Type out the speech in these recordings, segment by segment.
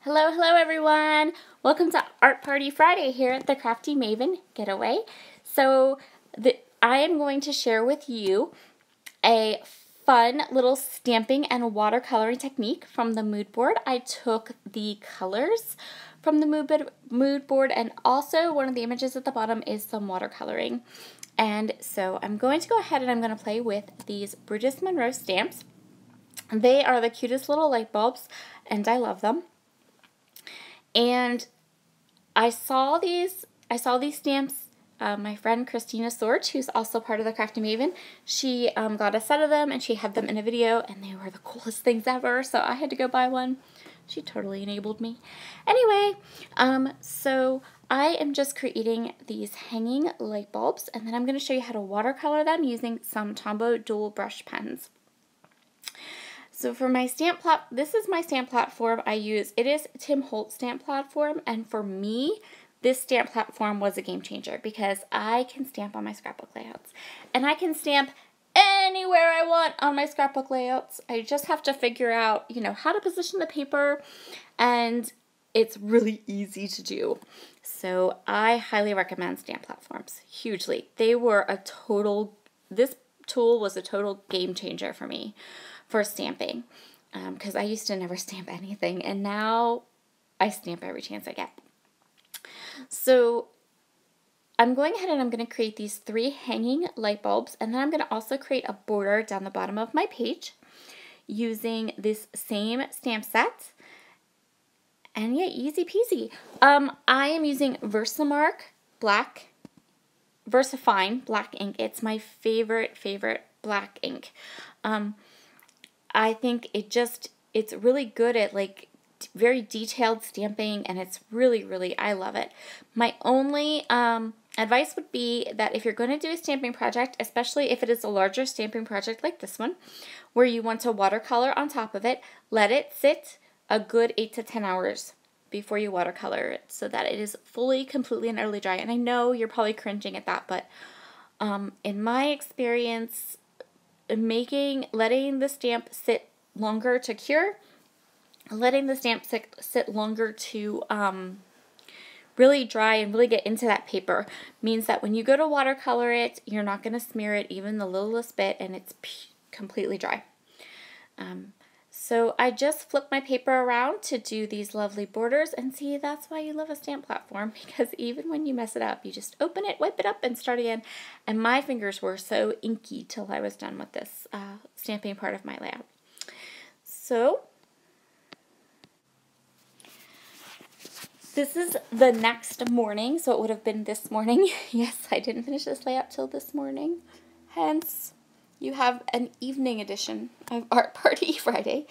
Hello, hello everyone! Welcome to Art Party Friday here at the Crafty Maven Getaway. So I am going to share with you a fun little stamping and watercoloring technique from the mood board. I took the colors from the mood board, and also one of the images at the bottom is some watercoloring. And so I'm going to go ahead and I'm going to play with these Brutus Monroe stamps. They are the cutest little light bulbs and I love them. And I saw these stamps. My friend Christina Sorge, who's also part of the Crafty Maven, she got a set of them and she had them in a video and they were the coolest things ever, so I had to go buy one. She totally enabled me. Anyway, so I am just creating these hanging light bulbs, and then I'm going to show you how to watercolor them using some Tombow dual brush pens. So for my stamp this is my stamp platform I use. It is Tim Holtz stamp platform, and for me, this stamp platform was a game changer because I can stamp on my scrapbook layouts. And I can stamp anywhere I want on my scrapbook layouts. I just have to figure out, how to position the paper, and it's really easy to do. So I highly recommend stamp platforms, hugely. This tool was a total game changer for me for stamping, because I used to never stamp anything, and now I stamp every chance I get. So I'm going ahead and I'm going to create these 3 hanging light bulbs, and then I'm going to also create a border down the bottom of my page using this same stamp set. And yeah, easy peasy. I am using Versafine black ink. It's my favorite black ink. I think it's really good at very detailed stamping, and it's really, I love it. My only advice would be that if you're going to do a stamping project, especially if it is a larger stamping project like this one, where you want to watercolor on top of it, let it sit a good 8 to 10 hours before you watercolor it so that it is fully, completely, and utterly dry. And I know you're probably cringing at that, but in my experience, letting the stamp sit longer to cure, letting the stamp sit longer to really dry and really get into that paper means that when you go to watercolor it, you're not going to smear it even the littlest bit, and it's completely dry. So I just flip my paper around to do these lovely borders, and see, that's why you love a stamp platform, because even when you mess it up, you just open it, wipe it up, and start again. And my fingers were so inky till I was done with this stamping part of my layout. So this is the next morning, so it would have been this morning. Yes, I didn't finish this layout till this morning, hence you have an evening edition of Art Party Friday.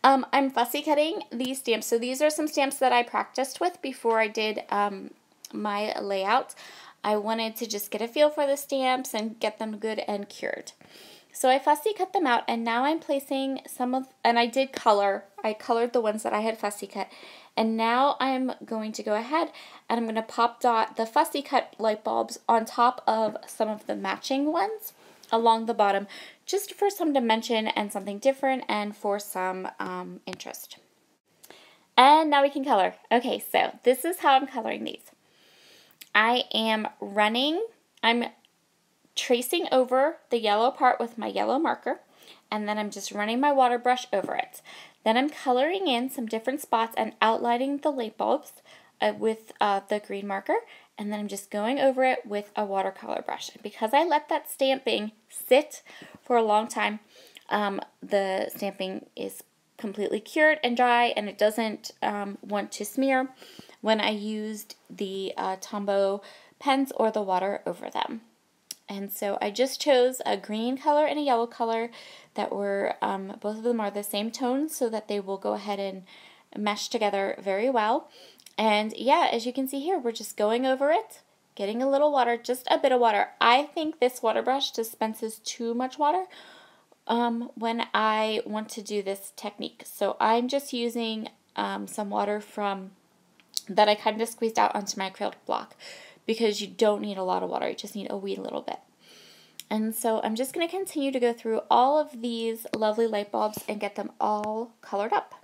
I'm fussy cutting these stamps. So these are some stamps that I practiced with before I did my layout. I wanted to just get a feel for the stamps and get them good and cured. So I fussy cut them out, and now I'm placing and I did color. I colored the ones that I had fussy cut. And now I'm going to go ahead and I'm going to pop dot the fussy cut light bulbs on top of some of the matching ones along the bottom, just for some dimension and something different, and for some interest. And now we can color. Okay, so this is how I'm coloring these. I'm tracing over the yellow part with my yellow marker, and then I'm just running my water brush over it. Then I'm coloring in some different spots and outlining the light bulbs with the green marker, and then I'm just going over it with a watercolor brush. And because I let that stamping sit for a long time, the stamping is completely cured and dry, and it doesn't want to smear when I used the Tombow pens or the water over them. And so I just chose a green color and a yellow color that were, both of them are the same tone, so that they will go ahead and mesh together very well. And yeah, as you can see here, we're just going over it, getting a little water, just a bit of water. I think this water brush dispenses too much water when I want to do this technique. So I'm just using some water that I kind of squeezed out onto my acrylic block, because you don't need a lot of water, you just need a wee little bit. And so I'm just going to continue to go through all of these lovely light bulbs and get them all colored up.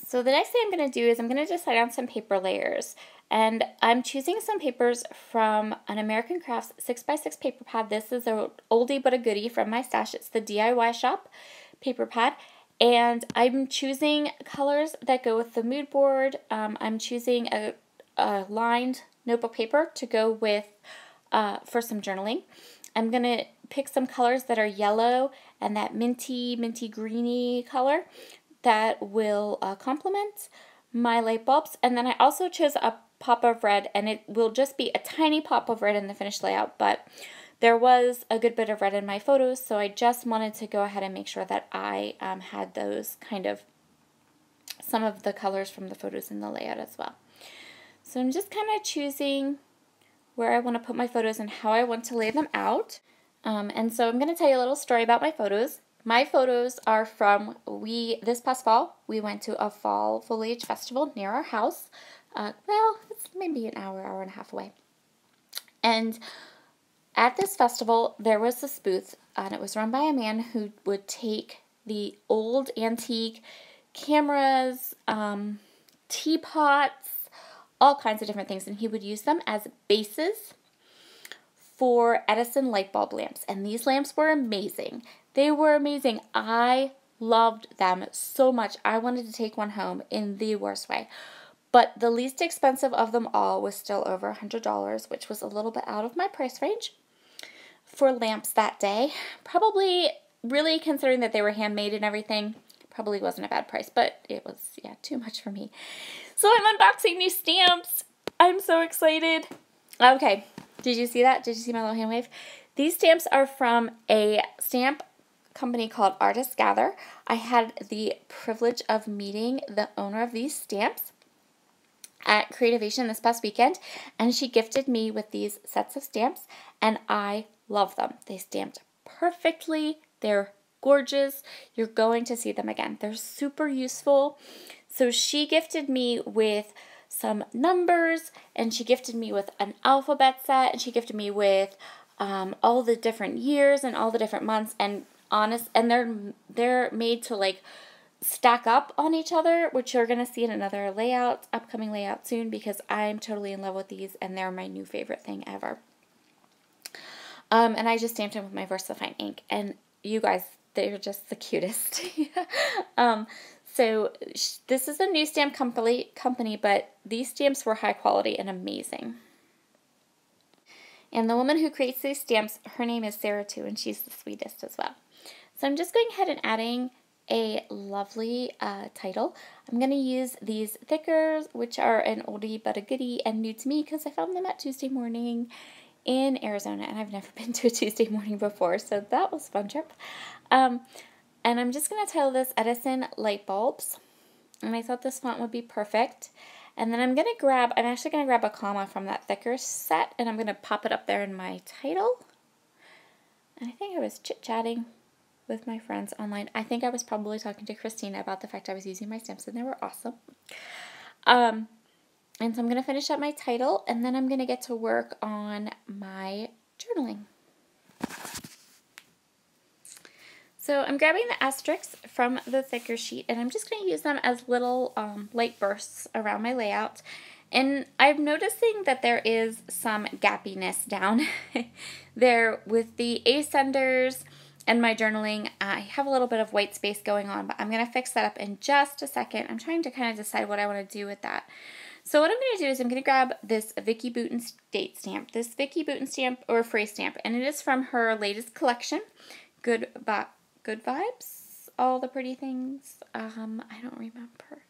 So the next thing I'm going to do is I'm going to decide on some paper layers. And I'm choosing some papers from an American Crafts 6x6 paper pad. This is an oldie but a goodie from my stash. It's the DIY shop paper pad. And I'm choosing colors that go with the mood board. I'm choosing a lined notebook paper to go with for some journaling. I'm going to pick some colors that are yellow and that minty greeny color that will complement my light bulbs. And then I also chose a pop of red, and it will just be a tiny pop of red in the finished layout, but there was a good bit of red in my photos, so I just wanted to go ahead and make sure that I had those kind of, some of the colors from the photos in the layout as well. So I'm just kind of choosing where I want to put my photos and how I want to lay them out. And so I'm going to tell you a little story about my photos. My photos are from, this past fall, we went to a fall foliage festival near our house. Well, it's maybe an hour and a half away. And at this festival, there was this booth, and it was run by a man who would take the old antique cameras, teapots, all kinds of different things, and he would use them as bases for Edison light bulb lamps. And these lamps were amazing. They were amazing. I loved them so much. I wanted to take one home in the worst way. But the least expensive of them all was still over $100, which was a little bit out of my price range for lamps that day. Probably, really considering that they were handmade and everything, probably wasn't a bad price, but it was, yeah, too much for me. So I'm unboxing these stamps. I'm so excited. Okay, did you see that? Did you see my little hand wave? These stamps are from a stamp company called Artist Gather. I had the privilege of meeting the owner of these stamps at Creativation this past weekend, and she gifted me with these sets of stamps, and I love them. They stamped perfectly. They're gorgeous. You're going to see them again. They're super useful. So she gifted me with some numbers, and she gifted me with an alphabet set, and she gifted me with all the different years and all the different months, and they're made to like stack up on each other, which you're going to see in another upcoming layout soon, because I'm totally in love with these, and they're my new favorite thing ever. And I just stamped them with my VersaFine ink, and you guys, they're just the cutest. So this is a new stamp company, but these stamps were high quality and amazing. And the woman who creates these stamps, her name is Sara too, and she's the sweetest as well. So I'm just going ahead and adding a lovely title. I'm going to use these thickers, which are an oldie but a goodie and new to me because I found them at Tuesday Morning in Arizona, and I've never been to a Tuesday Morning before, so that was a fun trip. And I'm just going to title this Edison Lightbulbs, and I thought this font would be perfect. And then I'm actually going to grab a comma from that thicker set, and I'm going to pop it up there in my title. And I think I was chit-chatting with my friends online. I think I was probably talking to Christina about the fact I was using my stamps, and they were awesome. And so I'm going to finish up my title, and then I'm going to get to work on my journaling. So I'm grabbing the asterisks from the thicker sheet, and I'm just going to use them as little light bursts around my layout. And I'm noticing that there is some gappiness down there with the ascenders and my journaling. I have a little bit of white space going on, but I'm going to fix that up in just a second. I'm trying to kind of decide what I want to do with that. So what I'm going to do is I'm going to grab this Vicki Boutin date stamp, this Vicki Boutin stamp or phrase stamp, and it is from her latest collection, Good Vibes, all the pretty things. I don't remember.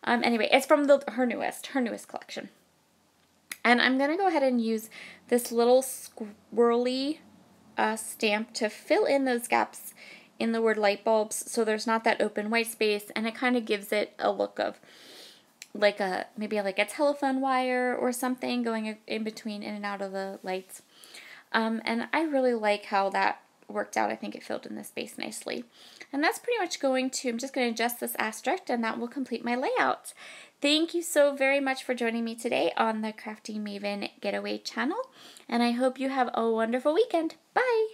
Anyway, it's from her newest collection. And I'm going to go ahead and use this little squirrely stamp to fill in those gaps in the word light bulbs, so there's not that open white space, and it kind of gives it a look of like maybe like a telephone wire or something going in between in and out of the lights. And I really like how that worked out. I think it filled in the space nicely. And that's pretty much I'm just going to adjust this asterisk, and that will complete my layout. Thank you so very much for joining me today on the Crafty Maven Getaway channel, and I hope you have a wonderful weekend. Bye!